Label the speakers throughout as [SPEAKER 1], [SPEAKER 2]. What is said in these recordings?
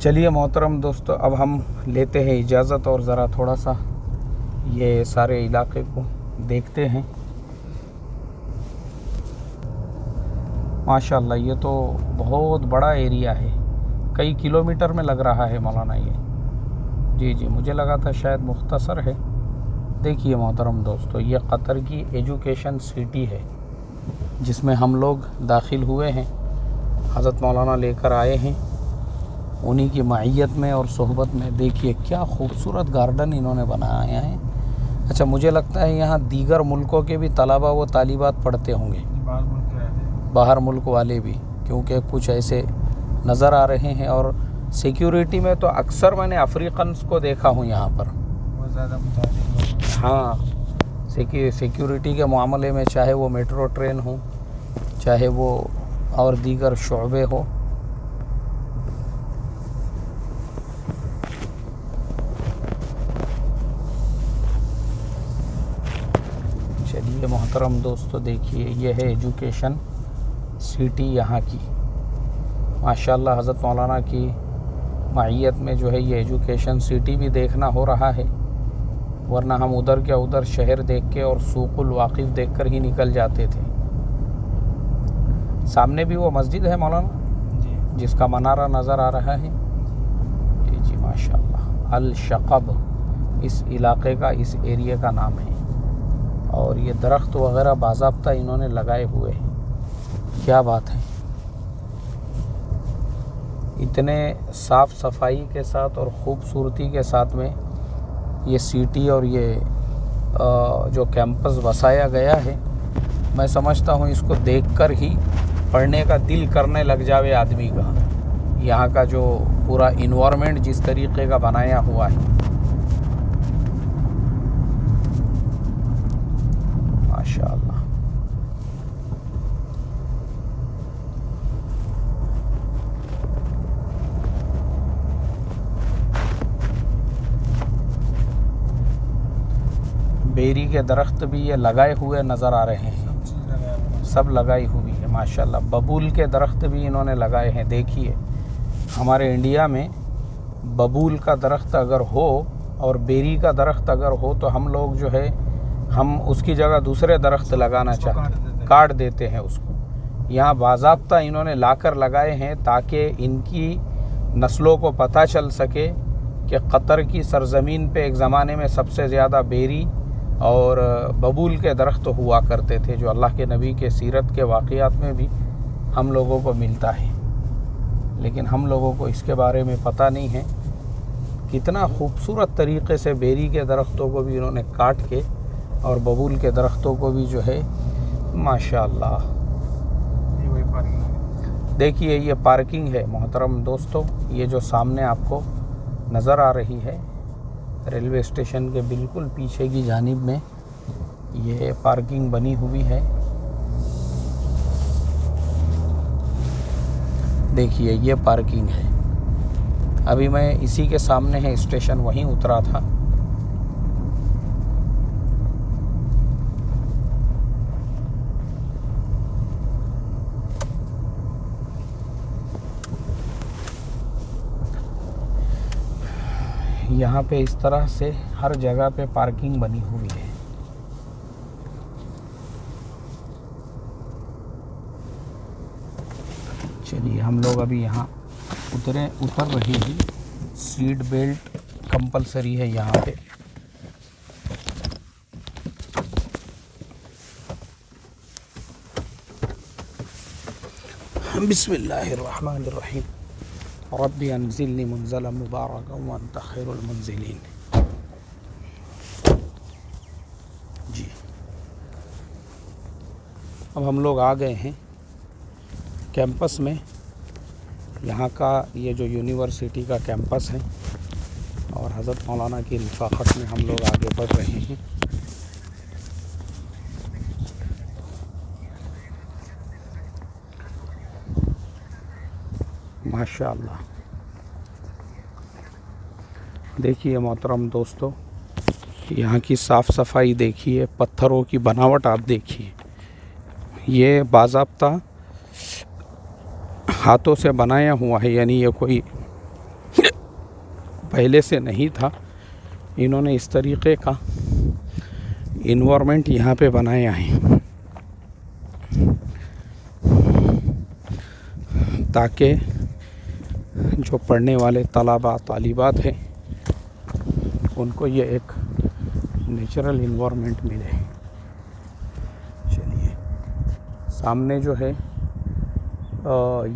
[SPEAKER 1] चलिए मोहतरम दोस्तों, अब हम लेते हैं इजाज़त और ज़रा थोड़ा सा ये सारे इलाके को देखते हैं। माशाल्लाह ये तो बहुत बड़ा एरिया है, कई किलोमीटर में लग रहा है मौलाना ये। जी, मुझे लगा था शायद मुख्तसर है। देखिए मोहतरम दोस्तों, ये क़तर की एजुकेशन सिटी है जिसमें हम लोग दाखिल हुए हैं। हज़रत मौलाना लेकर आए हैं, उन्हीं की माइयत में और सोहबत में। देखिए क्या खूबसूरत गार्डन इन्होंने बनाया है। अच्छा, मुझे लगता है यहाँ दीगर मुल्कों के भी तलबा व तालिबात पढ़ते होंगे, बाहर मुल्क वाले भी, क्योंकि कुछ ऐसे नज़र आ रहे हैं। और सिक्योरिटी में तो अक्सर मैंने अफ्रीकन्स को देखा हूँ यहाँ पर,
[SPEAKER 2] बहुत ज़्यादा।
[SPEAKER 1] हाँ, सिक्योरिटी के मामले में, चाहे वो मेट्रो ट्रेन हो, चाहे वो और दीगर शोबे हो। चलिए मोहतरम दोस्तों, देखिए ये है एजुकेशन सिटी यहाँ की। माशाल्लाह हज़रत मौलाना की माइयत में जो है ये एजुकेशन सिटी भी देखना हो रहा है, वरना हम उधर के उधर शहर देख के और सूकुल वाकिफ़ देख कर ही निकल जाते थे। सामने भी वो मस्जिद है मौलाना
[SPEAKER 2] जी,
[SPEAKER 1] जिसका मनारा नज़र आ रहा है। जी माशाल्लाह, अल शक़ब इस इलाके का, इस एरिया का नाम है। और ये दरख्त वगैरह बाज़ाब्ता इन्होंने लगाए हुए हैं। क्या बात है, इतने साफ़ सफाई के साथ और ख़ूबसूरती के साथ में ये सिटी और ये जो कैंपस बसाया गया है। मैं समझता हूँ इसको देखकर ही पढ़ने का दिल करने लग जावे आदमी का। यहाँ का जो पूरा इन्वायरमेंट जिस तरीके का बनाया हुआ है, माशाअल्लाह। बेरी के दरख्त भी ये लगाए हुए नज़र आ रहे हैं, सब लगाई हुई है माशाल्लाह। बबूल के दरख्त भी इन्होंने लगाए हैं। देखिए हमारे इंडिया में बबूल का दरख्त अगर हो और बेरी का दरख्त अगर हो तो हम लोग जो है, हम उसकी जगह दूसरे दरख्त लगाना चाहते, काट देते हैं उसको। यहाँ बाज़ाब्ता इन्होंने लाकर लगाए हैं ताकि इनकी नस्लों को पता चल सके कि क़तर की सरज़मीन पे एक ज़माने में सबसे ज़्यादा बेरी और बबूल के दरख्त हुआ करते थे, जो अल्लाह के नबी के सीरत के वाक़यात में भी हम लोगों को मिलता है। लेकिन हम लोगों को इसके बारे में पता नहीं है। कितना खूबसूरत तरीक़े से बेरी के दरख्तों को भी इन्होंने काट के और बबूल के दरख्तों को भी जो है, माशाअल्लाह। देखिए ये पार्किंग है मोहतरम दोस्तों, ये जो सामने आपको नज़र आ रही है रेलवे स्टेशन के बिल्कुल पीछे की जानिब में ये पार्किंग बनी हुई है। देखिए ये पार्किंग है। अभी मैं इसी के सामने है स्टेशन, वहीं उतरा था। यहाँ पे इस तरह से हर जगह पे पार्किंग बनी हुई है। चलिए हम लोग अभी यहाँ उतर रहे हैं। सीट बेल्ट कंपलसरी है यहाँ पे। बिस्मिल्लाहिर्रहमानिर्रहीम। रब्बी अनज़िलनी मुनज़लन मुबारकन व अंत खैरुल मुनज़िलीन। जी, अब हम लोग आ गए हैं कैंपस में। यहाँ का ये जो यूनिवर्सिटी का कैंपस है और हज़रत मौलाना की रिफ़ाक़त में हम लोग आगे बढ़ रहे हैं। माशाअल्लाह। देखिए मोहतरम दोस्तों, यहाँ की साफ़ सफाई देखिए, पत्थरों की बनावट आप देखिए। ये बाज़ाब्ता हाथों से बनाया हुआ है, यानी ये कोई पहले से नहीं था। इन्होंने इस तरीक़े का इन्वायरमेंट यहाँ पे बनाया है ताकि जो पढ़ने वाले तलबा तालिबात हैं उनको ये एक नेचुरल इन्वायरमेंट मिले। चलिए, सामने जो है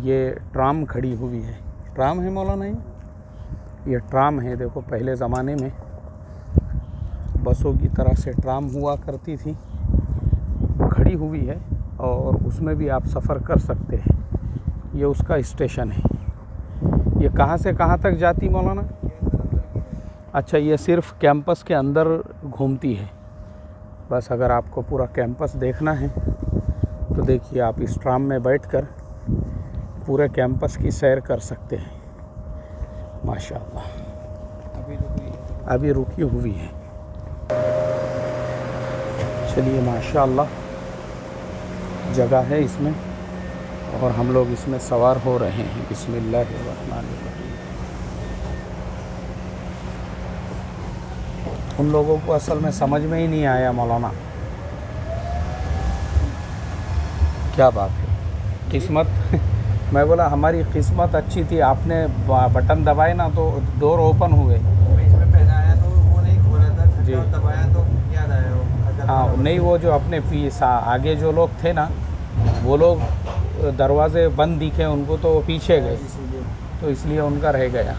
[SPEAKER 1] ये ट्राम खड़ी हुई है। ट्राम है मौलाना, ये ट्राम है। देखो, पहले ज़माने में बसों की तरह से ट्राम हुआ करती थी, खड़ी हुई है और उसमें भी आप सफ़र कर सकते हैं। ये उसका स्टेशन है। ये कहाँ से कहाँ तक जाती मौलाना? अच्छा, ये सिर्फ कैंपस के अंदर घूमती है। बस अगर आपको पूरा कैंपस देखना है तो देखिए, आप इस ट्राम में बैठकर पूरे कैंपस की सैर कर सकते हैं। माशाअल्लाह, अभी रुकी हुई है। चलिए, माशाअल्लाह जगह है इसमें और हम लोग इसमें सवार हो रहे हैं। बिस्मिल्लाहिर्रहमानिर्रहीम। उन लोगों को असल में समझ में ही नहीं आया मौलाना। क्या बात है, किस्मत। मैं बोला हमारी किस्मत अच्छी थी, आपने बटन दबाए ना तो डोर ओपन हुए।
[SPEAKER 2] इसमें पहले आया तो वो नहीं खोला था,
[SPEAKER 1] जी।
[SPEAKER 2] दबाया तो याद आया वो।
[SPEAKER 1] हाँ, नहीं, वो जो अपने आगे जो लोग थे ना, वो लोग दरवाजे बंद दिखे उनको तो वो पीछे गए, तो इसलिए उनका रह गया।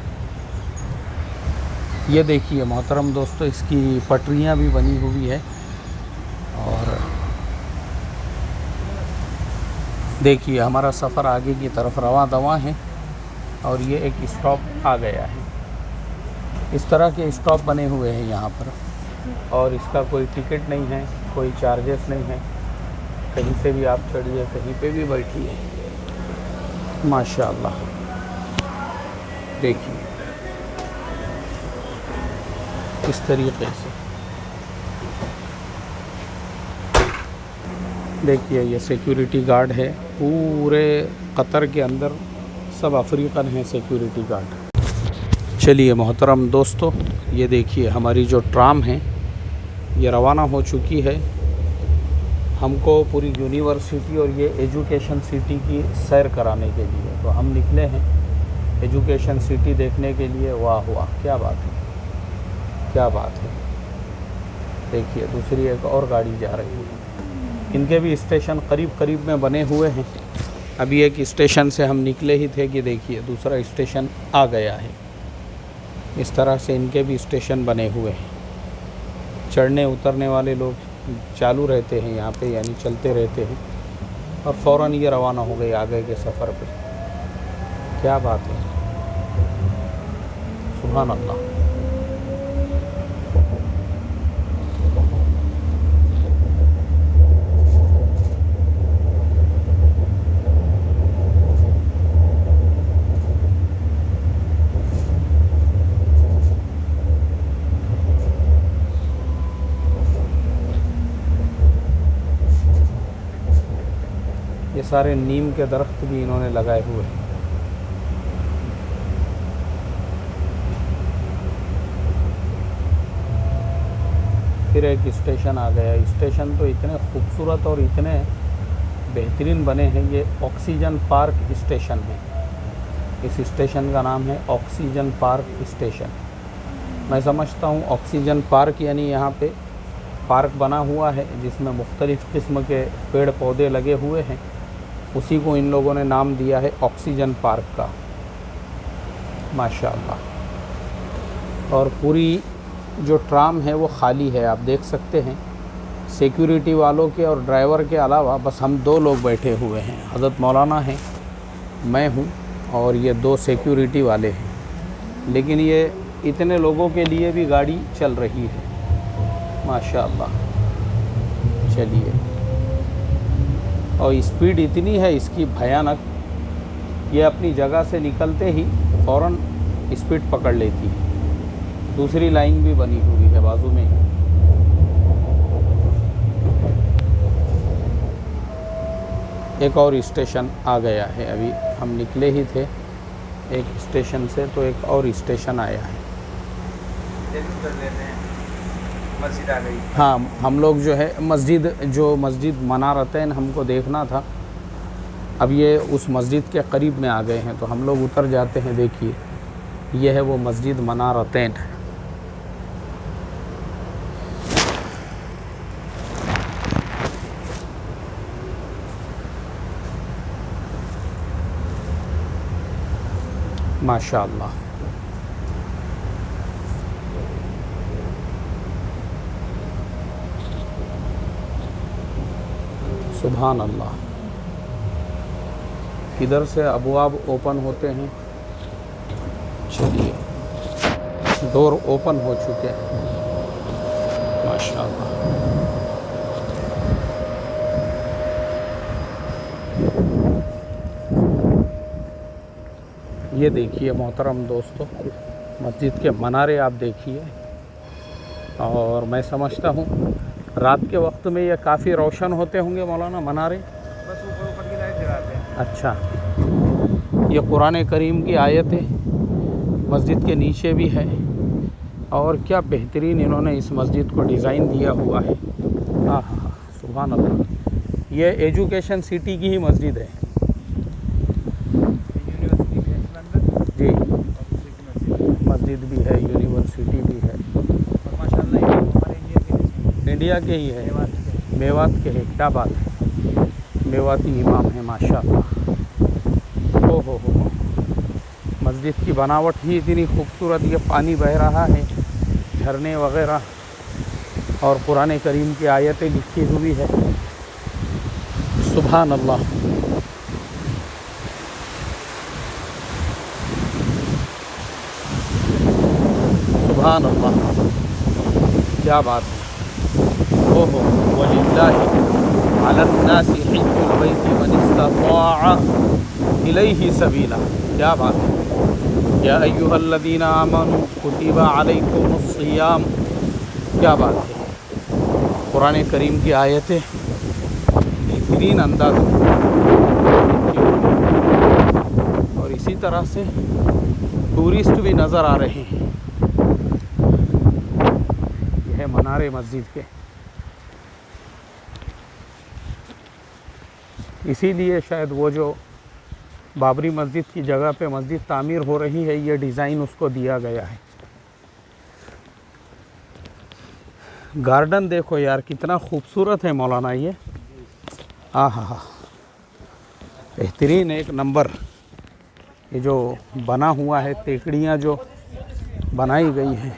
[SPEAKER 1] ये देखिए मोहतरम दोस्तों, इसकी पटरियाँ भी बनी हुई है और देखिए हमारा सफ़र आगे की तरफ रवां दवां है और ये एक स्टॉप आ गया है। इस तरह के स्टॉप बने हुए हैं यहाँ पर और इसका कोई टिकट नहीं है, कोई चार्जेस नहीं है। कहीं से भी आप चढ़िए, कहीं पे भी बैठिए। माशाअल्लाह, देखिए इस तरीक़े से। देखिए, ये सिक्योरिटी गार्ड है। पूरे कतर के अंदर सब अफ्रीकन हैं सिक्योरिटी गार्ड। चलिए मोहतरम दोस्तों, ये देखिए हमारी जो ट्राम है ये रवाना हो चुकी है। हमको पूरी यूनिवर्सिटी और ये एजुकेशन सिटी की सैर कराने के लिए तो हम निकले हैं एजुकेशन सिटी देखने के लिए। वाह वाह, क्या बात है, क्या बात है। देखिए, दूसरी एक और गाड़ी जा रही है। इनके भी स्टेशन करीब करीब में बने हुए हैं। अभी एक स्टेशन से हम निकले ही थे कि देखिए दूसरा स्टेशन आ गया है। इस तरह से इनके भी स्टेशन बने हुए हैं। चढ़ने उतरने वाले लोग चालू रहते हैं यहाँ पे, यानी चलते रहते हैं और फ़ौरन ये रवाना हो गए आगे के सफ़र पे। क्या बात है, सुभान अल्लाह। ये सारे नीम के दरख्त भी इन्होंने लगाए हुए हैं। फिर एक स्टेशन आ गया। स्टेशन तो इतने खूबसूरत और इतने बेहतरीन बने हैं। ये ऑक्सीजन पार्क स्टेशन है। इस स्टेशन का नाम है ऑक्सीजन पार्क स्टेशन। मैं समझता हूँ ऑक्सीजन पार्क यानी यहाँ पे पार्क बना हुआ है जिसमें मुख्तलिफ़ किस्म के पेड़ पौधे लगे हुए हैं, उसी को इन लोगों ने नाम दिया है ऑक्सीजन पार्क का। माशाअल्लाह। और पूरी जो ट्राम है वो ख़ाली है, आप देख सकते हैं। सिक्योरिटी वालों के और ड्राइवर के अलावा बस हम दो लोग बैठे हुए हैं। हज़रत मौलाना हैं, मैं हूँ और ये दो सिक्योरिटी वाले हैं। लेकिन ये इतने लोगों के लिए भी गाड़ी चल रही है, माशाअल्लाह। चलिए, और स्पीड इतनी है इसकी भयानक, ये अपनी जगह से निकलते ही फ़ौरन स्पीड पकड़ लेती है। दूसरी लाइन भी बनी हुई है बाजू में ही। एक और स्टेशन आ गया है। अभी हम निकले ही थे एक स्टेशन से, तो एक और स्टेशन आया है।
[SPEAKER 2] कर लेते हैं। मस्जिद आ गई।
[SPEAKER 1] हाँ, हम लोग जो है मस्जिद मनारतैन हमको देखना था। अब ये उस मस्जिद के करीब में आ गए हैं, तो हम लोग उतर जाते हैं। देखिए, ये है वो मस्जिद मनारतैन। माशाअल्लाह। सुभान अल्लाह। इधर से अबवाब ओपन होते हैं। चलिए, डोर ओपन हो चुके हैं। माशाअल्लाह। ये देखिए मोहतरम दोस्तों, मस्जिद के मनारे आप देखिए। और मैं समझता हूँ रात के वक्त में ये काफ़ी रोशन होते होंगे मौलाना मनारे।
[SPEAKER 2] बस ऊपर की लाइट जलाते हैं।
[SPEAKER 1] अच्छा, ये कुरान करीम की आयतें मस्जिद के नीचे भी है। और क्या बेहतरीन इन्होंने इस मस्जिद को डिज़ाइन दिया हुआ है। हाँ हाँ, सुभान अल्लाह। ये एजुकेशन सिटी की ही मस्जिद है जी। मस्जिद भी है, यूनिवर्सिटी भी है।
[SPEAKER 2] और माशाल्लाह ये हमारे
[SPEAKER 1] इंडिया के ही है,
[SPEAKER 2] मेवात के।
[SPEAKER 1] मेवात के है। क्या बात है, मेवाती इमाम है माशाअल्लाह। हो मस्जिद की बनावट ही इतनी खूबसूरत। ये पानी बह रहा है, झरने वगैरह, और कुरान करीम की आयतें लिखी हुई है। सुभान अल्लाह। सुभान अल्लाह, क्या बात है। ओहो, वलिल्लाहि अलन्नासि हिज्जुल बैति मन इस्तताअ इलैहि सबीला। क्या बात है। या अय्युहल्लज़ीना आमनू कुतिबा अलैकुमुस सियाम। क्या बात है। कुरान करीम की आयतें बेहतरीन अंदाज में, और इसी तरह से टूरिस्ट भी नज़र आ रहे हैं। यह है मनारे मस्जिद के। इसीलिए शायद वो जो बाबरी मस्जिद की जगह पे मस्जिद तामीर हो रही है, ये डिज़ाइन उसको दिया गया है। गार्डन देखो यार, कितना खूबसूरत है मौलाना ये। हाँ, बेहतरीन, एक नंबर। ये जो बना हुआ है, टेकड़ियाँ जो बनाई गई हैं।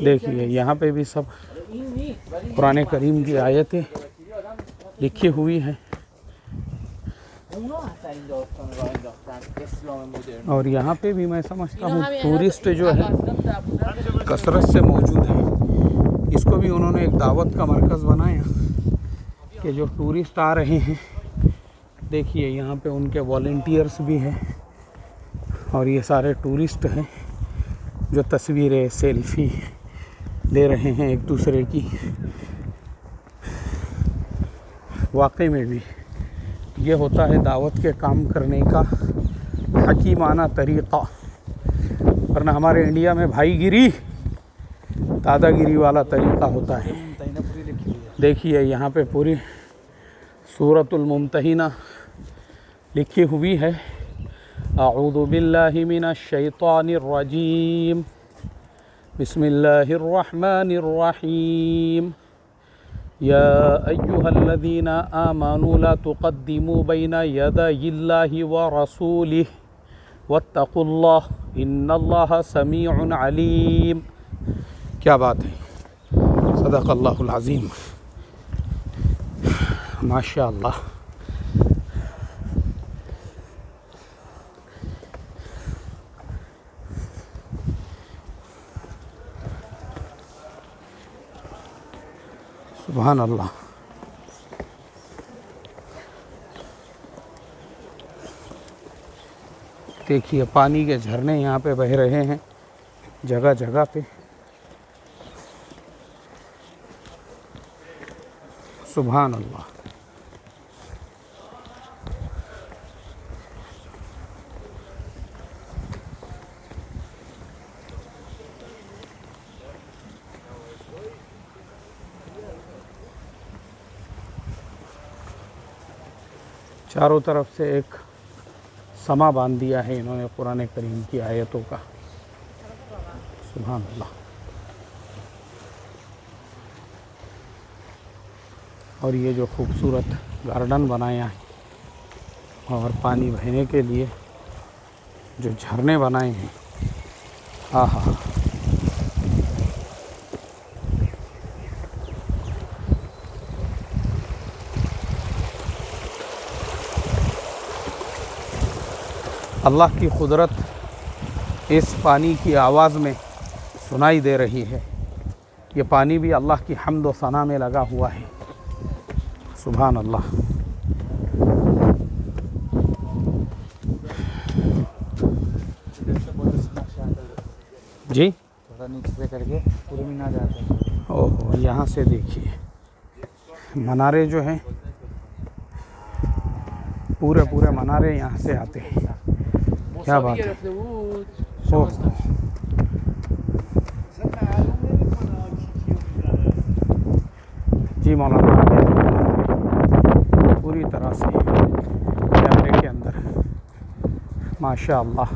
[SPEAKER 1] देखिए, यहाँ पे भी सब कुरान करीम की आयतें लिखी हुई हैं। और यहाँ पे भी मैं समझता हूँ टूरिस्ट जो है कसरत से मौजूद है। इसको भी उन्होंने एक दावत का मरकज़ बनाया कि जो टूरिस्ट आ रहे हैं, देखिए यहाँ पे उनके वॉलंटियर्स भी हैं, और ये सारे टूरिस्ट हैं जो तस्वीरें सेल्फी ले रहे हैं एक दूसरे की। वाकई में भी ये होता है दावत के काम करने का हकीमाना तरीक़ा। वरना हमारे इंडिया में भाईगिरी, दादागिरी वाला तरीक़ा होता है। देखिए यहाँ पे पूरी सूरतुल मुम्तहिना लिखी हुई है। अऊज़ु बिल्लाहि मिनश शैतानिर रजीम, बिस्मिल्लाहिर रहमानिर रहीम। या अय्युहल्लज़ीना आमनू ला तुक़द्दिमू बैना यदायिल्लाहि व रसूलिहि वत्तक़ुल्लाह इन्नल्लाहा समीउन अलीम। क्या बात है, सदक़ल्लाहुल अज़ीम। माशाअल्लाह। सुभान अल्लाह। देखिए पानी के झरने यहाँ पे बह रहे हैं जगह जगह पे। सुभान अल्लाह। चारों तरफ से एक समा बांध दिया है इन्होंने कुरान करीम की आयतों का। सुभान अल्लाह। और ये जो खूबसूरत गार्डन बनाया है और पानी बहने के लिए जो झरने बनाए हैं, आहा। अल्लाह की कुदरत इस पानी की आवाज़ में सुनाई दे रही है। ये पानी भी अल्लाह की हम्द व सना में लगा हुआ है। सुभान अल्लाह। जी
[SPEAKER 2] थोड़ा नीचे से करके पूरे मीनार जाते हैं।
[SPEAKER 1] ओहो, यहाँ से देखिए मनारे जो हैं, पूरे पूरे मनारे यहाँ से आते हैं। क्या बात है। ओह, जी मौलाना पूरी तरह से कैमरे के अंदर, माशा अल्लाह।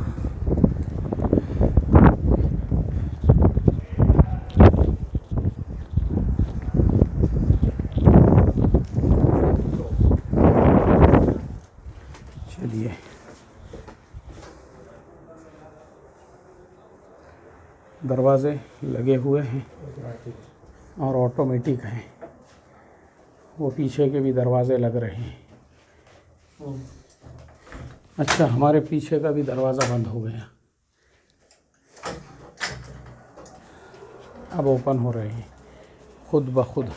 [SPEAKER 1] चलिए दरवाज़े लगे हुए हैं और ऑटोमेटिक हैं। वो पीछे के भी दरवाज़े लग रहे हैं। अच्छा, हमारे पीछे का भी दरवाज़ा बंद हो गया, अब ओपन हो रहे हैं खुद ब खुद।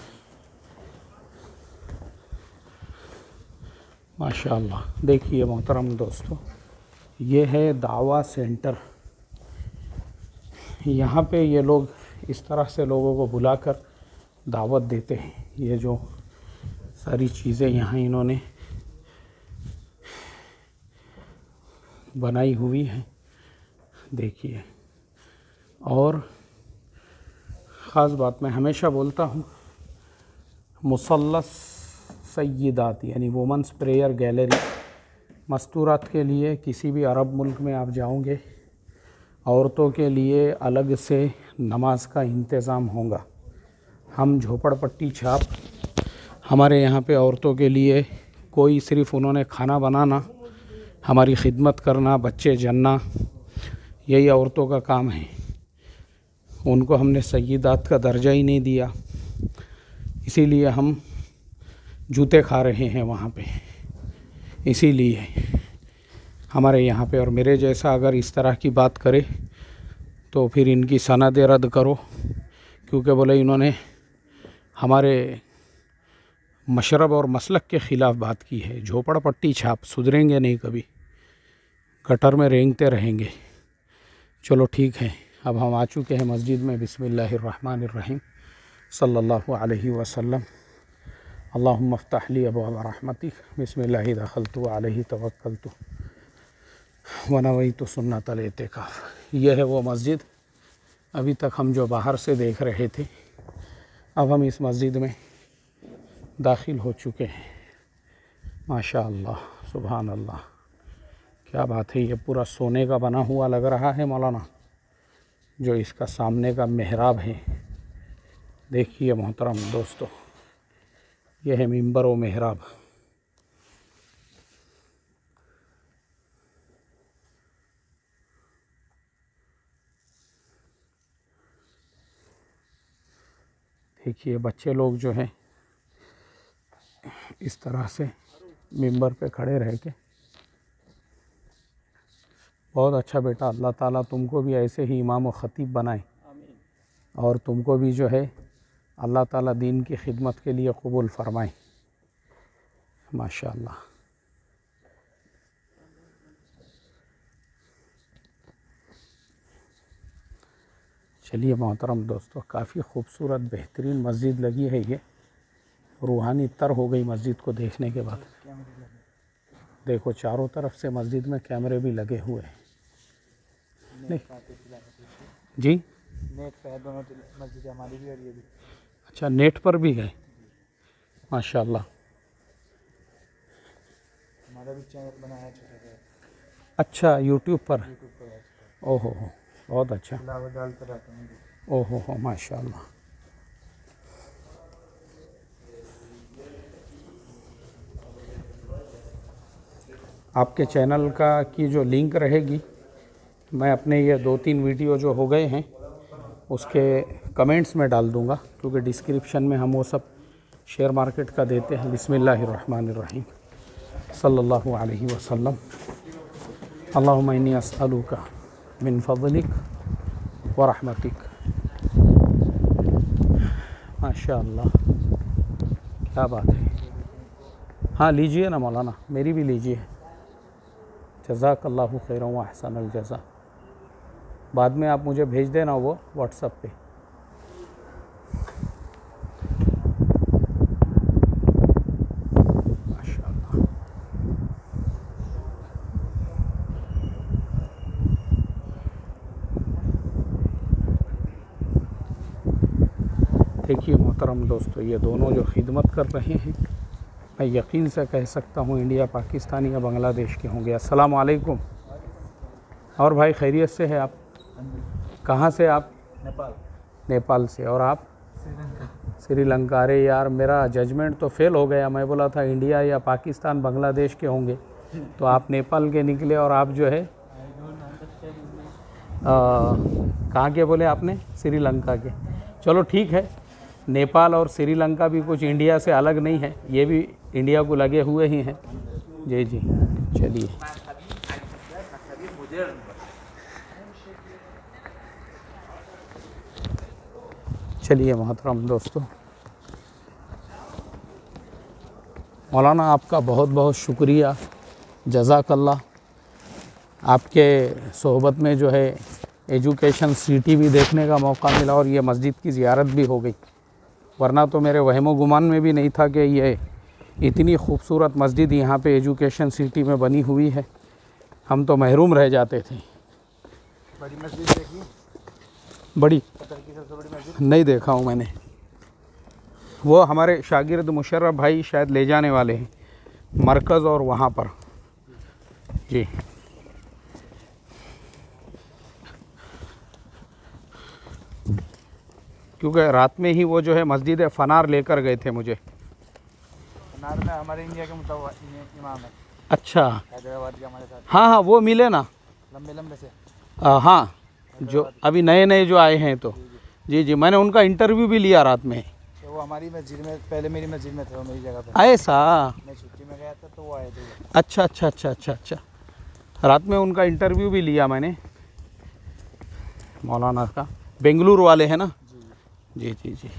[SPEAKER 1] माशाअल्लाह। देखिए मोहतरम दोस्तों, ये है दावा सेंटर। यहाँ पे ये लोग इस तरह से लोगों को बुलाकर दावत देते हैं। ये जो सारी चीज़ें यहाँ इन्होंने बनाई हुई हैं, देखिए। और ख़ास बात मैं हमेशा बोलता हूँ, मुसल्लस सय्यदात यानी वुमेंस प्रेयर गैलरी, मस्तूरात के लिए किसी भी अरब मुल्क में आप जाओगे, औरतों के लिए अलग से नमाज का इंतज़ाम होगा। हम झोपड़पट्टी छाप, हमारे यहाँ पे औरतों के लिए कोई सिर्फ़ उन्होंने खाना बनाना, हमारी खिदमत करना, बच्चे जन्ना, यही औरतों का काम है। उनको हमने सय्यदात का दर्जा ही नहीं दिया, इसीलिए हम जूते खा रहे हैं वहाँ पे। इसीलिए हमारे यहाँ पे, और मेरे जैसा अगर इस तरह की बात करे तो फिर इनकी सनद रद्द करो, क्योंकि बोले इन्होंने हमारे मशरब और मसलक के ख़िलाफ़ बात की है। झोपड़पट्टी छाप, सुधरेंगे नहीं कभी, गटर में रेंगते रहेंगे। चलो ठीक है, अब हम आ चुके हैं मस्जिद में। बिस्मिल्लाहिर्रहमानिर्रहीम, सल्लल्लाहु अलैहि वसल्लम। अल्लाहुम्मा अफ्तह ली अबवाब रहमतिक, बिस्मिल्लाहि दखलतु अलैहि तवक्कलतु व नवैतु सुन्नतल इतिकाफ़। यह है वो मस्जिद अभी तक हम जो बाहर से देख रहे थे, अब हम इस मस्जिद में दाखिल हो चुके हैं। माशा अल्लाह, सुभान अल्लाह, क्या बात है। ये पूरा सोने का बना हुआ लग रहा है मौलाना। जो इसका सामने का मेहराब है, देखिए मोहतरम दोस्तों, यह है मिंबर व मेहराब। देखिए बच्चे लोग जो हैं इस तरह से मिंबर पे खड़े रह के, बहुत अच्छा बेटा, अल्लाह ताला तुमको भी ऐसे ही इमाम व ख़तीब बनाए, और तुमको भी जो है अल्लाह ताला दीन की खिदमत के लिए कबूल फ़रमाए। माशाअल्लाह। चलिए मोहतरम दोस्तों, काफ़ी खूबसूरत बेहतरीन मस्जिद लगी है ये। रूहानी तर हो गई मस्जिद को देखने के बाद। देखो चारों तरफ से मस्जिद में कैमरे भी लगे हुए हैं। नहीं जी,
[SPEAKER 2] नेट पे है दोनों मस्जिद, हमारी भी और ये भी।
[SPEAKER 1] अच्छा, नेट पर भी गए, माशाल्लाह।
[SPEAKER 2] हमारा भी चैनल बना है छोटा सा,
[SPEAKER 1] अच्छा, यूट्यूब पर।
[SPEAKER 2] यूट्यूब पर है।
[SPEAKER 1] ओहो हो, बहुत अच्छा।
[SPEAKER 2] लावा डालते रहते हैं।
[SPEAKER 1] ओहो हो, माशाल्लाह। आपके चैनल का की जो लिंक रहेगी, मैं अपने ये 2-3 वीडियो जो हो गए हैं उसके कमेंट्स में डाल दूंगा, क्योंकि डिस्क्रिप्शन में हम वो सब शेयर मार्केट का देते हैं। बिस्मिल्लाहिर्रहमानिर्रहीम, सल्लल्लाहु अलैहि वसल्लम। अल्लाहुम्मा इन्नी अस्अलुका मिन फज़लिक व रहमतिक। माशाअल्लाह, क्या बात है। हाँ लीजिए ना मौलाना, मेरी भी लीजिए। जज़ाकल्लाहु खैरन व अहसनल जज़ा। बाद में आप मुझे भेज देना वो व्हाट्सएप पे। माशाअल्लाह। देखिए मोहतरम दोस्तों, ये दोनों जो खिदमत कर रहे हैं, मैं यकीन से कह सकता हूँ इंडिया, पाकिस्तान या बांग्लादेश के होंगे। अस्सलाम वालेकुम। और भाई खैरियत से है आप? कहाँ से आप?
[SPEAKER 2] नेपाल।
[SPEAKER 1] नेपाल से। और आप? श्रीलंका। अरे यार, मेरा जजमेंट तो फेल हो गया। मैं बोला था इंडिया या पाकिस्तान बांग्लादेश के होंगे, तो आप नेपाल के निकले। और आप जो है कहाँ के बोले आपने? श्रीलंका के। चलो ठीक है, नेपाल और श्रीलंका भी कुछ इंडिया से अलग नहीं है, ये भी इंडिया को लगे हुए ही हैं। जी जी, चलिए। चलिए मोहतरम दोस्तों, मौलाना आपका बहुत बहुत शुक्रिया, जज़ाकल्लाह। आपके सोहबत में जो है एजुकेशन सिटी भी देखने का मौका मिला और ये मस्जिद की ज़ियारत भी हो गई, वरना तो मेरे वहमो गुमान में भी नहीं था कि ये इतनी खूबसूरत मस्जिद यहाँ पे एजुकेशन सिटी में बनी हुई है। हम तो महरूम रह जाते थे।
[SPEAKER 2] बड़ी मस्जिद देखी?
[SPEAKER 1] बड़ी
[SPEAKER 2] कतर की सबसे बड़ी मस्जिद
[SPEAKER 1] नहीं देखा हूँ मैंने। वो हमारे शागिर्द मुशर्रफ भाई शायद ले जाने वाले हैं मरकज़ और वहाँ पर। जी, क्योंकि रात में ही वो जो है मस्जिद फ़नार लेकर गए थे मुझे।
[SPEAKER 2] फनार में हमारे इंडिया के इमाम है।
[SPEAKER 1] अच्छा,
[SPEAKER 2] हैदराबाद के हमारे साथ।
[SPEAKER 1] हाँ हाँ, वो मिले ना,
[SPEAKER 2] लंबे लंबे से।
[SPEAKER 1] हाँ, जो अभी नए नए जो आए हैं। तो जी जी, मैंने उनका इंटरव्यू भी लिया रात में।
[SPEAKER 2] तो वो हमारी मस्जिद में, पहले मेरी मस्जिद में थे, वो मेरी जगह पे।
[SPEAKER 1] ऐसा?
[SPEAKER 2] मैं छुट्टी में गया था तो वो आए थे।
[SPEAKER 1] अच्छा अच्छा अच्छा अच्छा अच्छा, रात में उनका इंटरव्यू भी लिया मैंने, मौलाना का। बेंगलुरु वाले हैं ना? जी जी जी।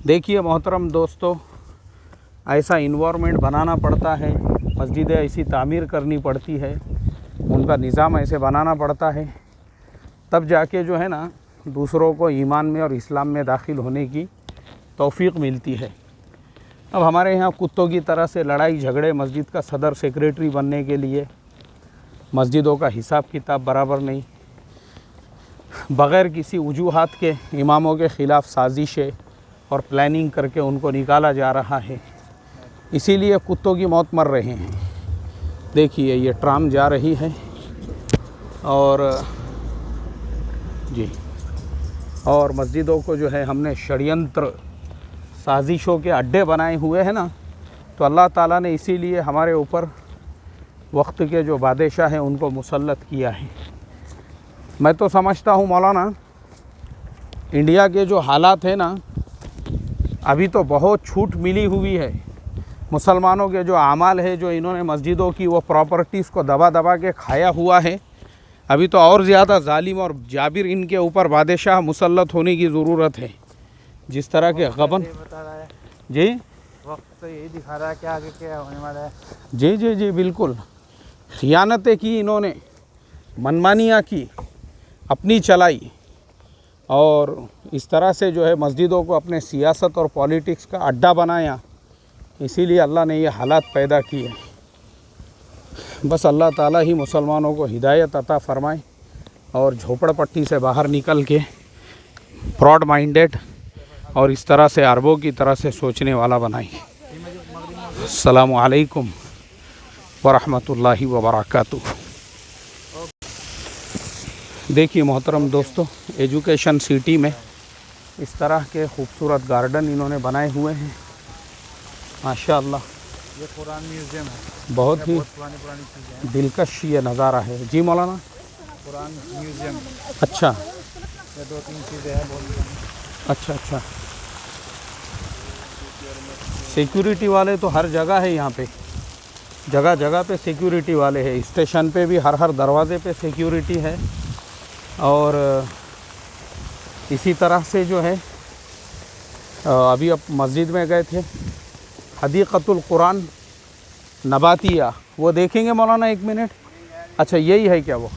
[SPEAKER 1] देखिए मोहतरम दोस्तों, ऐसा इन्वायरमेंट बनाना पड़ता है, मस्जिदें ऐसी तामीर करनी पड़ती है, उनका निज़ाम ऐसे बनाना पड़ता है, तब जाके जो है ना दूसरों को ईमान में और इस्लाम में दाखिल होने की तौफीक मिलती है। अब हमारे यहाँ कुत्तों की तरह से लड़ाई झगड़े मस्जिद का सदर सेक्रेटरी बनने के लिए, मस्जिदों का हिसाब किताब बराबर नहीं, बग़ैर किसी वजूहात के इमामों के ख़िलाफ़ साजिशें और प्लानिंग करके उनको निकाला जा रहा है। इसीलिए कुत्तों की मौत मर रहे हैं। देखिए ये ट्राम जा रही है और जी, और मस्जिदों को जो है हमने षड्यंत्र साजिशों के अड्डे बनाए हुए हैं ना, तो अल्लाह ताला ने इसीलिए हमारे ऊपर वक्त के जो बादशाह हैं उनको मुसल्लत किया है। मैं तो समझता हूँ मौलाना, इंडिया के जो हालात हैं ना, अभी तो बहुत छूट मिली हुई है। मुसलमानों के जो आमाल है, जो इन्होंने मस्जिदों की वो प्रॉपर्टीज़ को दबा दबा के खाया हुआ है, अभी तो और ज़्यादा जालिम और जाबिर इनके ऊपर बादशाह मुसल्लत होने की ज़रूरत है। जिस तरह के गबन
[SPEAKER 2] बता रहा है
[SPEAKER 1] जी,
[SPEAKER 2] वक्त तो यही दिखा रहा है कि आगे क्या होने वाला है।
[SPEAKER 1] जी जी जी, बिल्कुल। खियानतें की इन्होंने, मनमानियाँ की, अपनी चलाई, और इस तरह से जो है मस्जिदों को अपने सियासत और पॉलिटिक्स का अड्डा बनाया, इसीलिए अल्लाह ने ये हालात पैदा किए। बस अल्लाह ताला ही मुसलमानों को हिदायत अता फ़रमाए और झोपड़पट्टी से बाहर निकल के ब्रॉड माइंडेड और इस तरह से अरबों की तरह से सोचने वाला बनाए। अस्सलामु अलैकुम वरहमतुल्लाहि वबरकातुहू। देखिए मोहतरम दोस्तों, एजुकेशन सिटी में इस तरह के खूबसूरत गार्डन इन्होंने बनाए हुए हैं माशाअल्लाह।
[SPEAKER 2] ये कुरान म्यूज़ियम है,
[SPEAKER 1] बहुत ही
[SPEAKER 2] पुरानी चीज़ें हैं।
[SPEAKER 1] दिलकश ये नज़ारा है। जी मौलाना।
[SPEAKER 2] कुरान म्यूज़ियम,
[SPEAKER 1] अच्छा
[SPEAKER 2] ये 2-3 चीज़ें हैं बहुत।
[SPEAKER 1] अच्छा। सिक्योरिटी वाले तो हर जगह है यहाँ पे, जगह जगह पे सिक्योरिटी वाले हैं। स्टेशन पे भी हर दरवाज़े पे सिक्योरिटी है। और इसी तरह से जो है अभी अब मस्जिद में गए थे, हदीक़तुल कुरान नबातिया, वो देखेंगे मौलाना 1 मिनट। अच्छा यही है क्या वो?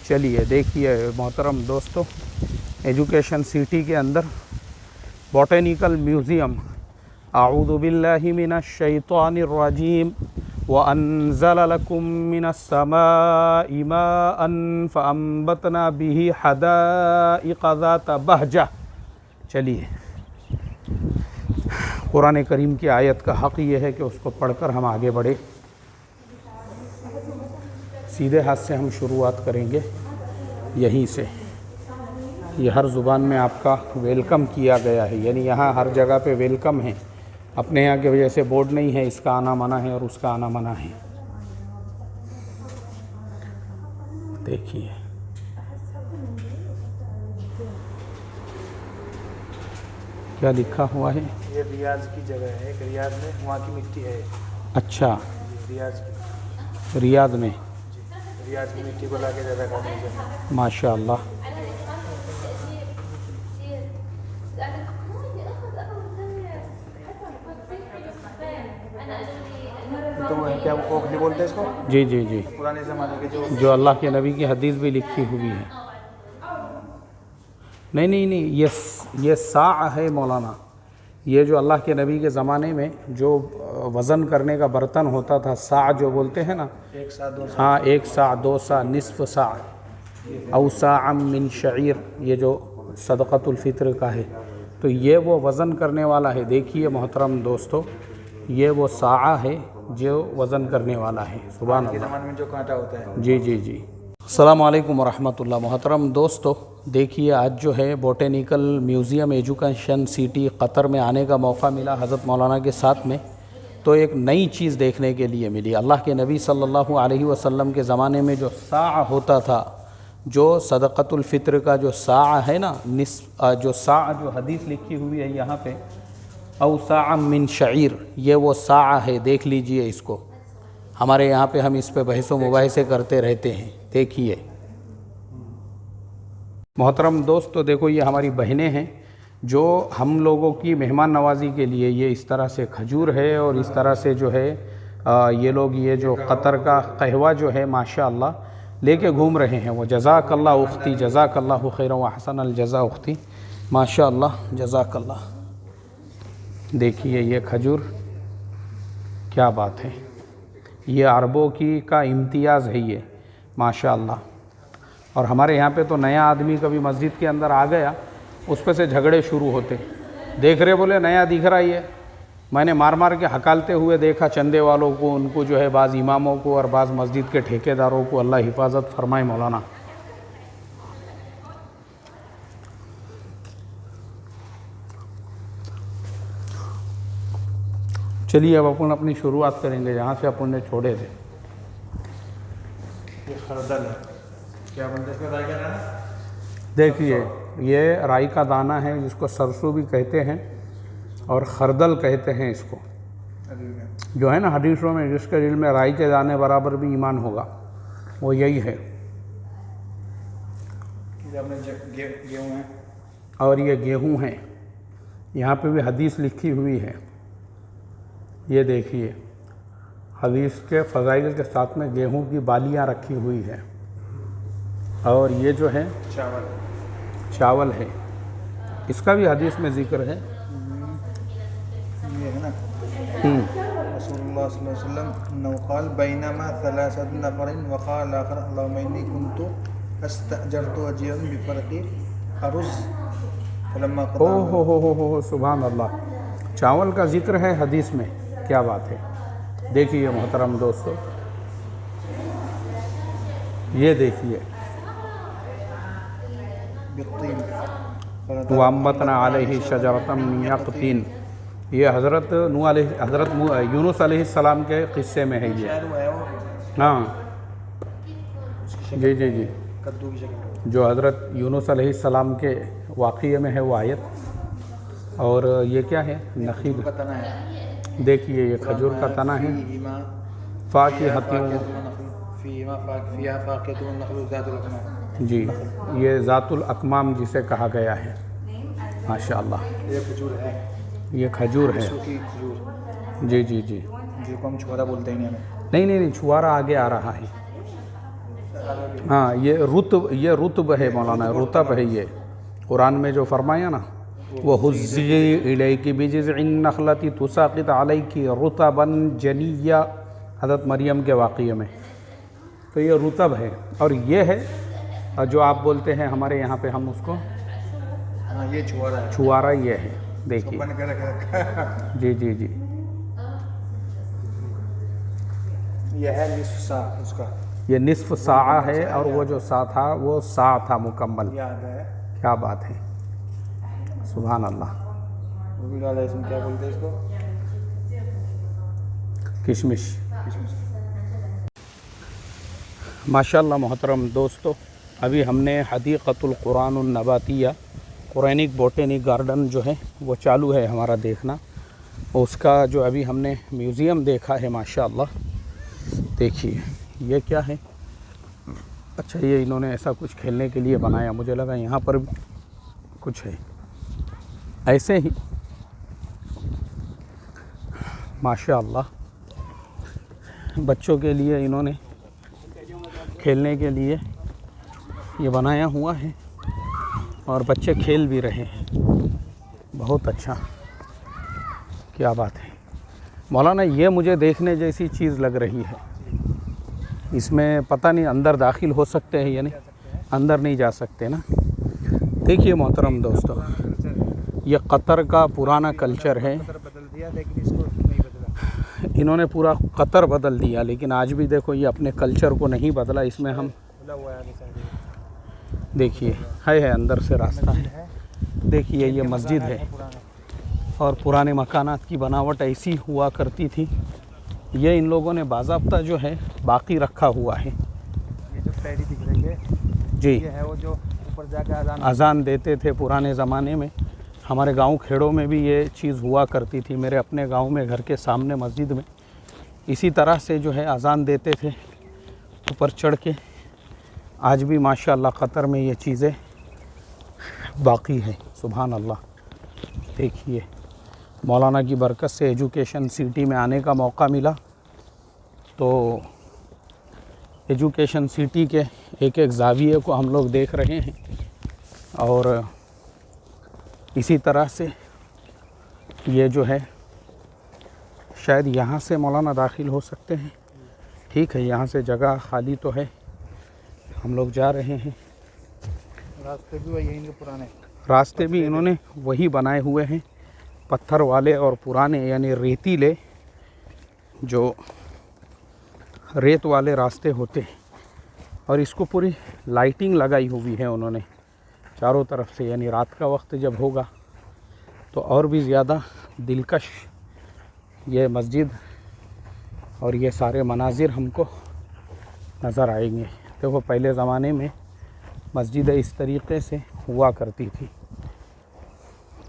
[SPEAKER 1] चलिए देखिए मोहतरम दोस्तों, एजुकेशन सिटी के अंदर बॉटेनिकल म्यूज़ियम। आऊज़ु बिल्लाहि मिनश शैतानिर रजीम व अन्ज़ल लकुम मिनस समाइ माअन फ़अंबतना बिही हदाइक़ ज़ाता बहजा। चलिए, कुरान करीम की आयत का हक़ ये है कि उसको पढ़कर हम आगे बढ़े। सीधे हाथ से हम शुरुआत करेंगे यहीं से। ये हर ज़ुबान में आपका वेलकम किया गया है, यानी यहाँ हर जगह पे वेलकम है। अपने यहाँ के वजह से बोर्ड नहीं है, इसका आना मना है और उसका आना मना है। देखिए क्या लिखा हुआ है।
[SPEAKER 2] ये रियाज की जगह है, एक रियाज में वहाँ की मिट्टी है।
[SPEAKER 1] अच्छा,
[SPEAKER 2] रियाज की,
[SPEAKER 1] रियाद में
[SPEAKER 2] रियाज की मिट्टी को ला के ज़्यादा काम है
[SPEAKER 1] माशाअल्लाह।
[SPEAKER 2] तो वो है क्या, वो ओखली बोलते हैं इसको,
[SPEAKER 1] जी
[SPEAKER 2] पुराने ज़माने के
[SPEAKER 1] जो अल्लाह के नबी की हदीस भी लिखी हुई है। नहीं, ये सा है मौलाना। ये जो अल्लाह के नबी के ज़माने में जो वज़न करने का बर्तन होता था, सा जो बोलते हैं ना,
[SPEAKER 2] 1 सा 2
[SPEAKER 1] हाँ 1 सा 2 सा निस्फ़ सा औ साअम मिन शईर, ये जो सदक़तुल फ़ित्र का है, तो ये वो वज़न करने वाला है। देखिए मोहतरम दोस्तों, ये वो सा है जो वज़न करने वाला है। सुभान अल्लाह।
[SPEAKER 2] ज़माने में जो कांटा होता है।
[SPEAKER 1] जी। अस्सलामु अलैकुम वरहमतुल्लाह। मोहतरम दोस्तों, देखिए आज जो है बोटेनिकल म्यूज़ियम एजुकेशन सिटी क़तर में आने का मौका मिला हज़रत मौलाना के साथ में। तो एक नई चीज़ देखने के लिए मिली। अल्लाह के नबी सल्लल्लाहु अलैहि वसल्लम के ज़माने में जो सा होता था, जो सदक़तुल फ़ित्र का जो सा है ना, जो सा जो हदीस लिखी हुई है यहाँ पे, औ साअम मिन शईर, ये वो सा है। देख लीजिए इसको, हमारे यहाँ पे हम इस पे बहस व मुबाहिसे करते रहते हैं। देखिए मोहतरम दोस्तों, देखो ये हमारी बहनें हैं जो हम लोगों की मेहमान नवाज़ी के लिए ये इस तरह से खजूर है और इस तरह से जो है ये लोग ये जो क़तर का कहवा जो है माशाअल्लाह लेके घूम रहे हैं। वो जज़ाकल्लाह उख्ती, जज़ाकल्लाहु खैरन व अहसनल जज़ा उख्ती, माशाअल्लाह जज़ाकल्लाह। देखिए ये खजूर, क्या बात है। ये अरबों की का इम्तियाज़ है ये माशाअल्लाह। और हमारे यहाँ पे तो नया आदमी कभी मस्जिद के अंदर आ गया, उस पे से झगड़े शुरू होते। देख रहे, बोले नया दिख रहा ही है। मैंने मार के हकालते हुए देखा चंदे वालों को, उनको जो है बाज़ इमामों को और बाज़ मस्जिद के ठेकेदारों को। अल्लाह हिफाजत फरमाए मौलाना। चलिए अब अपन अपनी शुरुआत करेंगे जहाँ से अपन ने छोड़े थे।
[SPEAKER 2] ये खरदल है, क्या बोलते हैं राई का दाना?
[SPEAKER 1] देखिए ये राई का दाना है, जिसको सरसों भी कहते हैं और खरदल कहते हैं इसको। जो है ना हदीसों में, जिसके दिल में राई के दाने बराबर भी ईमान होगा, वो यही है।
[SPEAKER 2] गेहूँ है
[SPEAKER 1] और ये गेहूँ है। यहाँ पे भी हदीस लिखी हुई है। ये देखिए हदीस के फ़ज़ाइल के साथ में गेहूं की बालियां रखी हुई है। और ये जो है
[SPEAKER 2] चावल,
[SPEAKER 1] चावल है, इसका भी हदीस में ज़िक्र है।
[SPEAKER 2] ये है ना रसूलुल्लाह सल्लल्लाहु अलैहि वसल्लम नौकाल बैनमा सलासत नफरिन वक़ाल आखर अल्लाहुम्मा इन्नी कुन्तु अस्तअजरतु अजीरन बिफरqi अरुज़ फलम्मा
[SPEAKER 1] ओ हो सुभान अल्लाह। चावल का ज़िक्र है हदीस में, क्या बात है। देखिए मोहतरम दोस्तों, ये देखिए वाम्बतना अलैहि शजरतम मिन यक़तीन, ये हज़रत यूनुस अलैहिस्सलाम के क़िस्से में है ये। हाँ जी जी जी,
[SPEAKER 2] कद्दू की शक्ल
[SPEAKER 1] जो हज़रत यूनुस अलैहिस्सलाम के वाक़ये में है वो आयत। और ये क्या है, नखील
[SPEAKER 2] का तना है।
[SPEAKER 1] देखिए ये खजूर का तना है। जी, ये ज़ातुल अकमाम जिसे कहा गया है, माशाअल्लाह।
[SPEAKER 2] ये खजूर है,
[SPEAKER 1] ये खजूर है।
[SPEAKER 2] सूखी खजूर
[SPEAKER 1] जी जी जी,
[SPEAKER 2] जिसको हम छुआरा बोलते हैं हमें।
[SPEAKER 1] नहीं, छुआरा आगे आ रहा है। हाँ, ये रुतब है मौलाना, रुतब है ये। कुरान में जो फरमाया ना, वो हुज़्ज़ी इलैकी बिजिज़्इन नख़लति तुसाक़ित अलैकी रुतबन जनिय्या, हज़रत मरियम के वाक़ये में। तो ये रुतब है, और ये है जो आप बोलते हैं हमारे यहाँ पे हम उसको,
[SPEAKER 2] हाँ ये छुआरा है।
[SPEAKER 1] छुआरा ये है, देखिए।
[SPEAKER 2] बन के रखा।
[SPEAKER 1] जी जी जी,
[SPEAKER 2] ये है निस्फ़ सा उसका,
[SPEAKER 1] ये निस्फ़ साआ है, और वो जो सा था वो सा था मुकम्मल।
[SPEAKER 2] याद है।
[SPEAKER 1] क्या बात है, सुभान अल्लाह।
[SPEAKER 2] वो भी डाला इसमें, क्या बोलते हैं इसको,
[SPEAKER 1] किशमिश।
[SPEAKER 2] किशमिश।
[SPEAKER 1] माशाअल्लाह मोहतरम दोस्तों, अभी हमने हदीक़तुल क़ुरानुन नबातिया, कुरानिक बोटेनिक गार्डन जो है वो चालू है हमारा देखना। उसका जो अभी हमने म्यूज़ियम देखा है, माशाअल्लाह। देखिए ये क्या है, अच्छा ये इन्होंने ऐसा कुछ खेलने के लिए बनाया, मुझे लगा यहाँ पर भी कुछ है। ऐसे ही माशाअल्लाह बच्चों के लिए इन्होंने खेलने के लिए ये बनाया हुआ है, और बच्चे खेल भी रहे हैं। बहुत अच्छा, क्या बात है मौलाना। ये मुझे देखने जैसी चीज़ लग रही है। इसमें पता नहीं अंदर दाखिल हो सकते हैं या नहीं, अंदर नहीं जा सकते ना। देखिए मोहतरम दोस्तों, ये कतर का पुराना कल्चर है।
[SPEAKER 2] बदल दिया लेकिन इसको नहीं बदला।
[SPEAKER 1] इन्होंने पूरा कतर बदल दिया, लेकिन आज भी देखो ये अपने कल्चर को नहीं बदला। इसमें हम
[SPEAKER 2] खुला हुआ है,
[SPEAKER 1] देखिए है अंदर से रास्ता है। देखिए ये मस्जिद है, और पुराने मकानात की बनावट ऐसी हुआ करती थी। ये इन लोगों ने बाज़ाब्ता जो है बाकी रखा हुआ है।
[SPEAKER 2] ये जो पैरी दिख रही है
[SPEAKER 1] जी,
[SPEAKER 2] ये है वो जो ऊपर जाकर
[SPEAKER 1] अजान देते थे पुराने ज़माने में। हमारे गांव खेड़ों में भी ये चीज़ हुआ करती थी। मेरे अपने गांव में घर के सामने मस्जिद में इसी तरह से जो है अजान देते थे ऊपर चढ़ के। आज भी माशाअल्लाह कतर में ये चीज़ें बाकी है, सुभान अल्लाह। देखिए मौलाना की बरकत से एजुकेशन सिटी में आने का मौका मिला, तो एजुकेशन सिटी के एक एक ज़ाविये को हम लोग देख रहे हैं। और इसी तरह से ये जो है शायद यहाँ से मौलाना दाखिल हो सकते हैं। ठीक है, यहाँ से जगह खाली तो है, हम लोग जा रहे हैं।
[SPEAKER 2] रास्ते भी वही इनके पुराने,
[SPEAKER 1] रास्ते भी इन्होंने वही बनाए हुए हैं, पत्थर वाले और पुराने, यानी रेतीले, जो रेत वाले रास्ते होते हैं। और इसको पूरी लाइटिंग लगाई हुई है उन्होंने चारों तरफ से, यानी रात का वक्त जब होगा तो और भी ज़्यादा दिलकश ये मस्जिद और ये सारे मनाजिर हमको नज़र आएंगे। देखो पहले ज़माने में मस्जिदें इस तरीक़े से हुआ करती थी।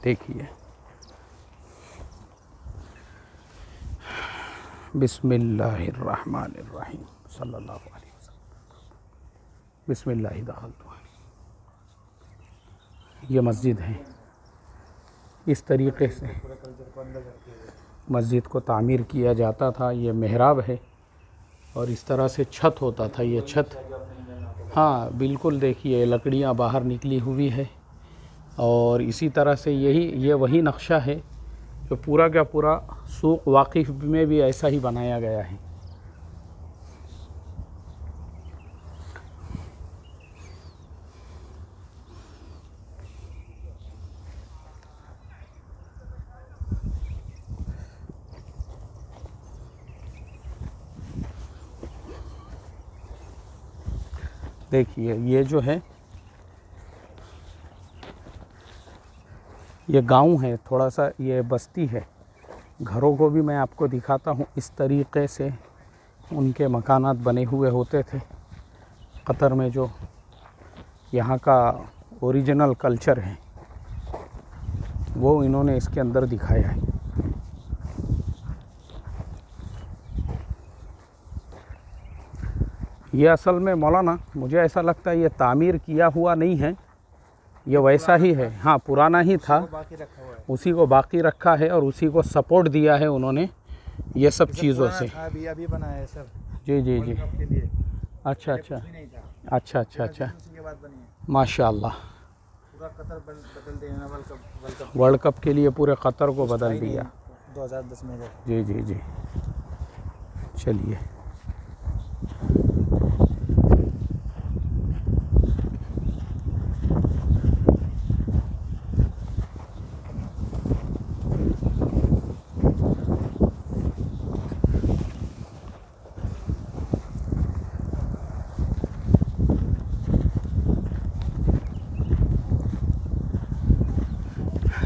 [SPEAKER 1] देखिए बिस्मिल्लाहिर्रहमानिर्रहीम सल्लल्लाहु अलैहि वसल्लम। बिस्मिल्लाह दखलतु। ये मस्जिद है, इस तरीक़े से मस्जिद को तामीर किया जाता था। ये मेहराब है और इस तरह से छत होता था। ये छत, हाँ बिल्कुल, देखिए लकड़ियाँ बाहर निकली हुई है और इसी तरह से ये वही नक्शा है जो पूरा का पूरा सूक़ वाक़िफ़ में भी ऐसा ही बनाया गया है। देखिए ये जो है ये गांव है, थोड़ा सा ये बस्ती है। घरों को भी मैं आपको दिखाता हूँ, इस तरीक़े से उनके मकानात बने हुए होते थे। कतर में जो यहाँ का ओरिजिनल कल्चर है वो इन्होंने इसके अंदर दिखाया है। ये असल में मौलाना मुझे ऐसा लगता है ये तामीर किया हुआ नहीं है, ये वैसा ही है। हाँ, पुराना ही था, उसी को बाकी रखा है और उसी को सपोर्ट दिया है उन्होंने ये सब चीज़ों से।
[SPEAKER 2] अभी बनाया है सर।
[SPEAKER 1] जी जी जी। अच्छा अच्छा अच्छा अच्छा अच्छा, माशाअल्लाह।
[SPEAKER 2] पूरा कतर बदल दिया
[SPEAKER 1] वर्ल्ड कप के लिए पूरे कतर को बदल दिया
[SPEAKER 2] 2010 में।
[SPEAKER 1] जी जी जी। चलिए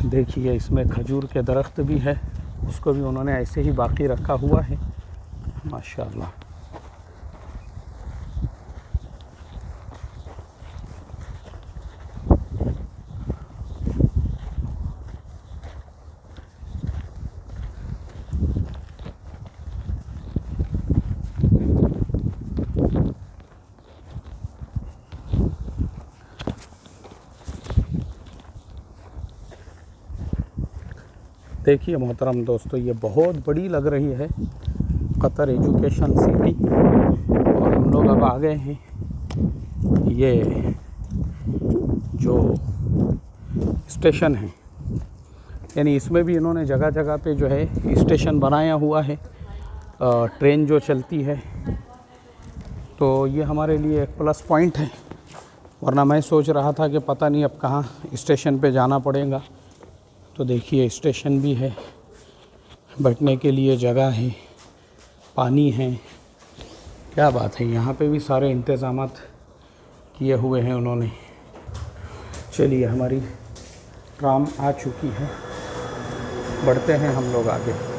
[SPEAKER 1] देखिए इसमें खजूर के दरख्त भी है, उसको भी उन्होंने ऐसे ही बाकी रखा हुआ है, माशाअल्लाह। देखिए मोहतरम दोस्तों, ये बहुत बड़ी लग रही है कतर एजुकेशन सिटी, और हम लोग अब आ गए हैं ये जो स्टेशन है, यानी इसमें भी इन्होंने जगह जगह पे जो है स्टेशन बनाया हुआ है, ट्रेन जो चलती है। तो ये हमारे लिए एक प्लस पॉइंट है, वरना मैं सोच रहा था कि पता नहीं अब कहाँ स्टेशन पे जाना पड़ेगा। तो देखिए स्टेशन भी है, बैठने के लिए जगह है, पानी है, क्या बात है। यहाँ पे भी सारे इंतज़ामात किए हुए हैं उन्होंने। चलिए हमारी ट्राम आ चुकी है, बढ़ते हैं हम लोग आगे।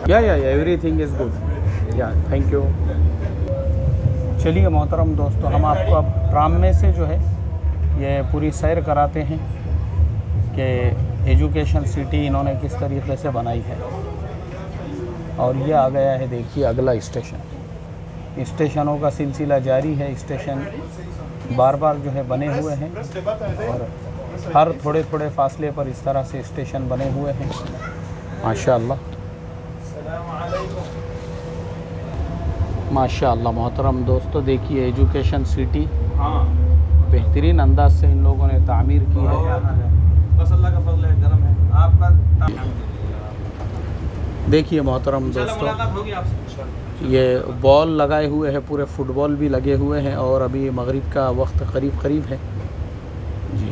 [SPEAKER 1] या एवरीथिंग इज़ गुड, या थैंक यू। चलिए मोहतरम दोस्तों, हम आपको अब ट्राम में से जो है ये पूरी सैर कराते हैं कि एजुकेशन सिटी इन्होंने किस तरीके से बनाई है। और ये आ गया है, देखिए अगला स्टेशन। स्टेशनों का सिलसिला जारी है, स्टेशन बार बार जो है बने हुए हैं और हर थोड़े थोड़े फासले पर इस तरह से स्टेशन बने हुए हैं, माशाअल्लाह माशाअल्लाह। मोहतरम दोस्तों देखिए एजुकेशन सिटी बेहतरीन अंदाज से इन लोगों ने तामीर की है।
[SPEAKER 2] बस अल्लाह का फजल है, करम है आपका।
[SPEAKER 1] देखिए मोहतरम दोस्तों, ये बॉल लगाए हुए हैं, पूरे फुटबॉल भी लगे हुए हैं और अभी मगरिब का वक्त करीब करीब है जी।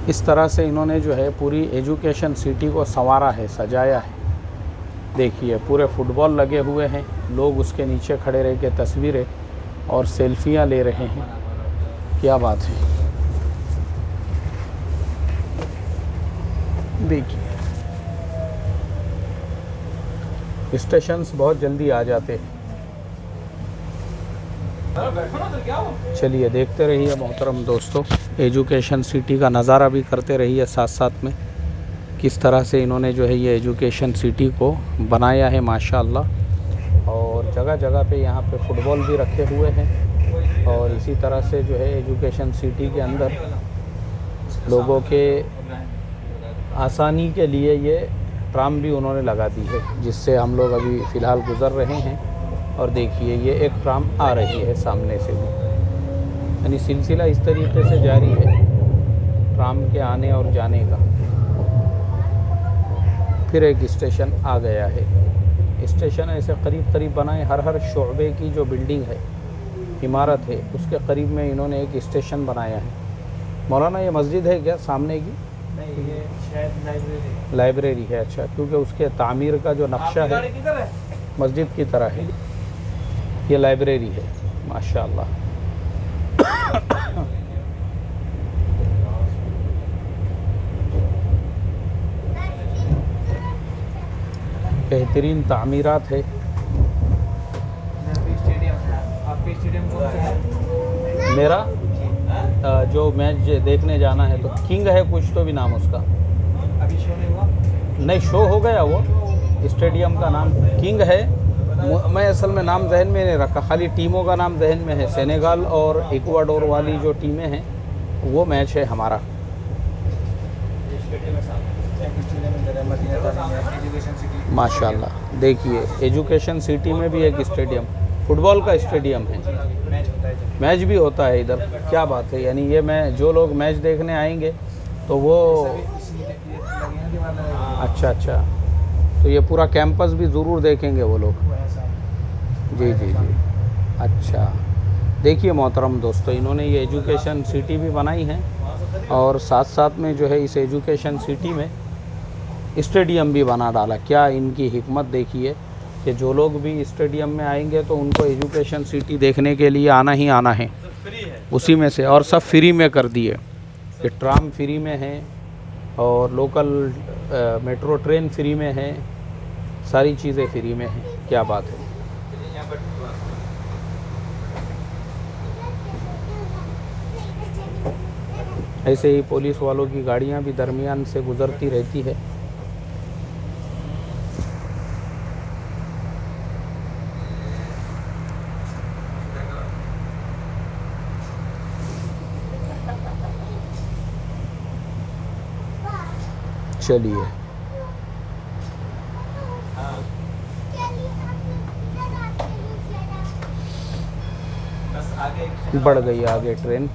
[SPEAKER 1] इस तरह से इन्होंने जो है पूरी एजुकेशन सिटी को संवारा है, सजाया है। देखिए पूरे फुटबॉल लगे हुए हैं, लोग उसके नीचे खड़े रह के तस्वीरें और सेल्फियां ले रहे हैं, क्या बात है। देखिए स्टेशंस बहुत जल्दी आ जाते हैं। चलिए देखते रहिए मोहतरम दोस्तों, एजुकेशन सिटी का नज़ारा भी करते रहिए साथ साथ में। किस तरह से इन्होंने जो है ये एजुकेशन सिटी को बनाया है माशाअल्लाह। और जगह जगह पे यहाँ पे फुटबॉल भी रखे हुए हैं और इसी तरह से जो है एजुकेशन सिटी के अंदर लोगों के आसानी के लिए ये ट्राम भी उन्होंने लगा दी है, जिससे हम लोग अभी फ़िलहाल गुज़र रहे हैं। और देखिए ये एक ट्राम आ रही है सामने से भी, यानी सिलसिला इस तरीके से जारी है ट्राम के आने और जाने का। फिर एक स्टेशन आ गया है। स्टेशन ऐसे करीब करीब बनाए, हर शोबे की जो बिल्डिंग है, इमारत है, उसके करीब में इन्होंने एक स्टेशन बनाया है। मौलाना ये मस्जिद है क्या सामने की?
[SPEAKER 2] नहीं, ये शायद
[SPEAKER 1] लाइब्रेरी है। अच्छा, क्योंकि उसके तामीर का जो नक्शा है मस्जिद की तरह है। ये लाइब्रेरी है माशाअल्लाह। बेहतरीन तामीरात है।
[SPEAKER 2] स्टेडियम है। आपके स्टेडियम कौन सा है?
[SPEAKER 1] मेरा जो मैच देखने जाना है तो किंग है कुछ तो भी नाम उसका।
[SPEAKER 2] अभी शो नहीं हुआ?
[SPEAKER 1] नहीं, शो हो गया वो। स्टेडियम का नाम किंग है। मैं असल में नाम जहन में नहीं रखा, खाली टीमों का नाम जहन में है। सेनेगल और इक्वाडोर वाली जो टीमें हैं वो मैच है हमारा। माशाल्लाह देखिए एजुकेशन सिटी में भी एक स्टेडियम, फुटबॉल का स्टेडियम है, मैच भी होता है इधर। क्या बात है, यानी ये मैं जो लोग मैच देखने आएंगे तो वो अच्छा, तो ये पूरा कैंपस भी ज़रूर देखेंगे वो लोग। जी। अच्छा, देखिए मोहतरम दोस्तों, इन्होंने ये एजुकेशन सिटी भी बनाई है और साथ साथ में जो है इस एजुकेशन सिटी में स्टेडियम भी बना डाला। क्या इनकी हिकमत देखिए कि जो लोग भी स्टेडियम में आएंगे तो उनको एजुकेशन सिटी देखने के लिए आना ही आना है उसी में से, और सब फ्री में कर दिए। ये ट्राम फ्री में है और लोकल मेट्रो ट्रेन फ्री में है, सारी चीज़ें फ्री में हैं। क्या बात है। ऐसे ही पुलिस वालों की गाड़ियां भी दरमियान से गुजरती रहती है। चलिए बढ़ गई आगे ट्रेन।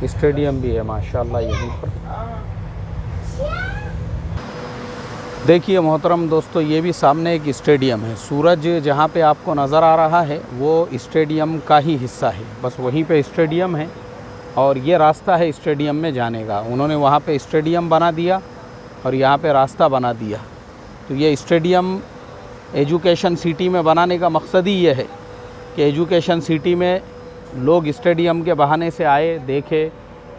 [SPEAKER 1] स्टेडियम भी है माशाल्लाह यहीं पर। देखिए मोहतरम दोस्तों, ये भी सामने एक स्टेडियम है। सूरज जहाँ पे आपको नज़र आ रहा है वो स्टेडियम का ही हिस्सा है, बस वहीं पे स्टेडियम है और ये रास्ता है स्टेडियम में जाने का। उन्होंने वहाँ पे स्टेडियम बना दिया और यहाँ पे रास्ता बना दिया। तो ये स्टेडियम एजुकेशन सिटी में बनाने का मकसद ही ये है कि एजुकेशन सिटी में लोग स्टेडियम के बहाने से आए, देखे,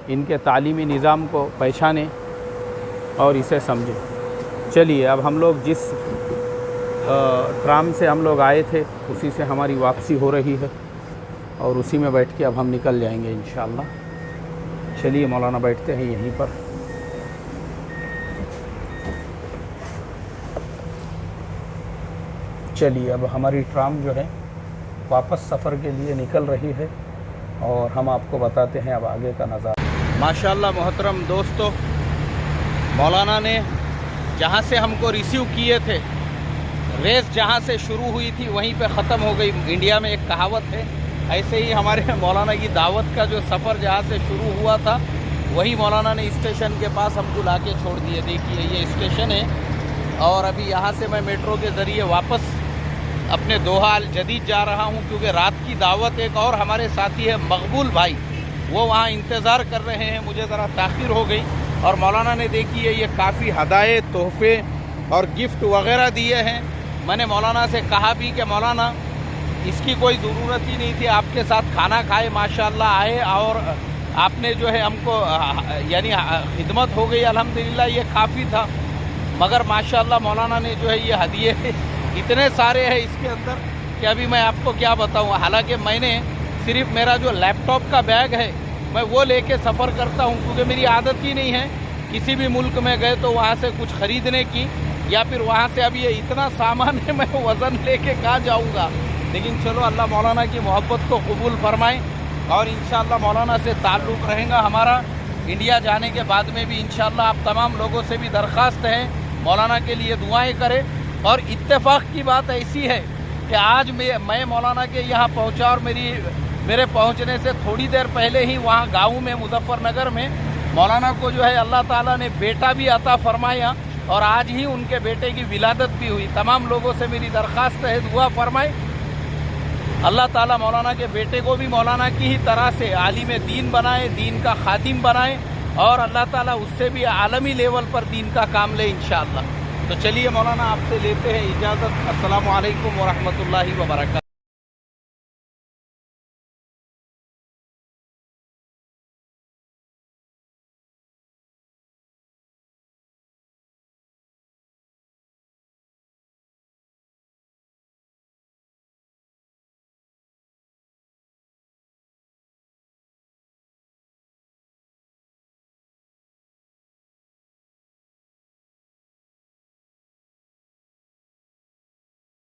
[SPEAKER 1] इनके तालीमी निज़ाम को पहचाने और इसे समझें। चलिए अब हम लोग जिस ट्राम से हम लोग आए थे उसी से हमारी वापसी हो रही है और उसी में बैठ के अब हम निकल जाएंगे इंशाअल्लाह। चलिए मौलाना बैठते हैं यहीं पर। चलिए अब हमारी ट्राम जो है वापस सफ़र के लिए निकल रही है और हम आपको बताते हैं अब आगे का नज़ारा। माशाअल्लाह मोहतरम दोस्तों, मौलाना ने जहाँ से हमको रिसीव किए थे, रेस जहाँ से शुरू हुई थी वहीं पे ख़त्म हो गई। इंडिया में एक कहावत है, ऐसे ही हमारे मौलाना की दावत का जो सफ़र जहाँ से शुरू हुआ था वही मौलाना ने स्टेशन के पास हमको ला के छोड़ दिए। देखिए ये स्टेशन है और अभी यहाँ से मैं मेट्रो के ज़रिए वापस अपने दोहा अल जदीद जा रहा हूँ, क्योंकि रात की दावत एक और हमारे साथी है मकबूल भाई, वो वहाँ इंतज़ार कर रहे हैं। मुझे ज़रा ताख़ीर हो गई और मौलाना ने देखिए ये काफ़ी हदाये, तोहफ़े और गिफ्ट वगैरह दिए हैं। मैंने मौलाना से कहा भी कि मौलाना इसकी कोई ज़रूरत ही नहीं थी, आपके साथ खाना खाए माशाल्लाह आए और आपने जो है हमको यानी खिदमत हो गई अल्हम्दुलिल्लाह, ये काफ़ी था। मगर माशाल्लाह मौलाना ने जो है ये हदिये इतने सारे हैं इसके अंदर कि अभी मैं आपको क्या बताऊँ। हालांकि मैंने सिर्फ मेरा जो लैपटॉप का बैग है मैं वो लेके सफ़र करता हूँ, क्योंकि मेरी आदत ही नहीं है किसी भी मुल्क में गए तो वहाँ से कुछ ख़रीदने की, या फिर वहाँ से अभी ये इतना सामान है मैं वज़न लेके कहाँ जाऊँगा। लेकिन चलो अल्लाह मौलाना की मोहब्बत को कबूल फरमाए और इंशाअल्लाह मौलाना से ताल्लुक़ रहेगा हमारा। इंडिया जाने के बाद में भी इंशाअल्लाह आप तमाम लोगों से भी दरख्वास्त है मौलाना के लिए दुआएं करें। और इत्तेफाक की बात ऐसी है कि आज मैं मौलाना के यहाँ पहुँचा और मेरे पहुँचने से थोड़ी देर पहले ही वहाँ गाँव में मुजफ्फरनगर में मौलाना को जो है अल्लाह ताला ने बेटा भी अता फरमाया और आज ही उनके बेटे की विलादत भी हुई। तमाम लोगों से मेरी दरख्वास्त है दुआ फरमाए, अल्लाह ताला मौलाना के बेटे को भी मौलाना की ही तरह से आलिम दीन बनाए, दीन का खादिम बनाए और अल्लाह ताला उससे भी आलमी लेवल पर दीन का काम ले इंशाअल्लाह। तो चलिए मौलाना आपसे लेते हैं इजाज़त। अस्सलामु अलैकुम व रहमतुल्लाहि व बरकातहू।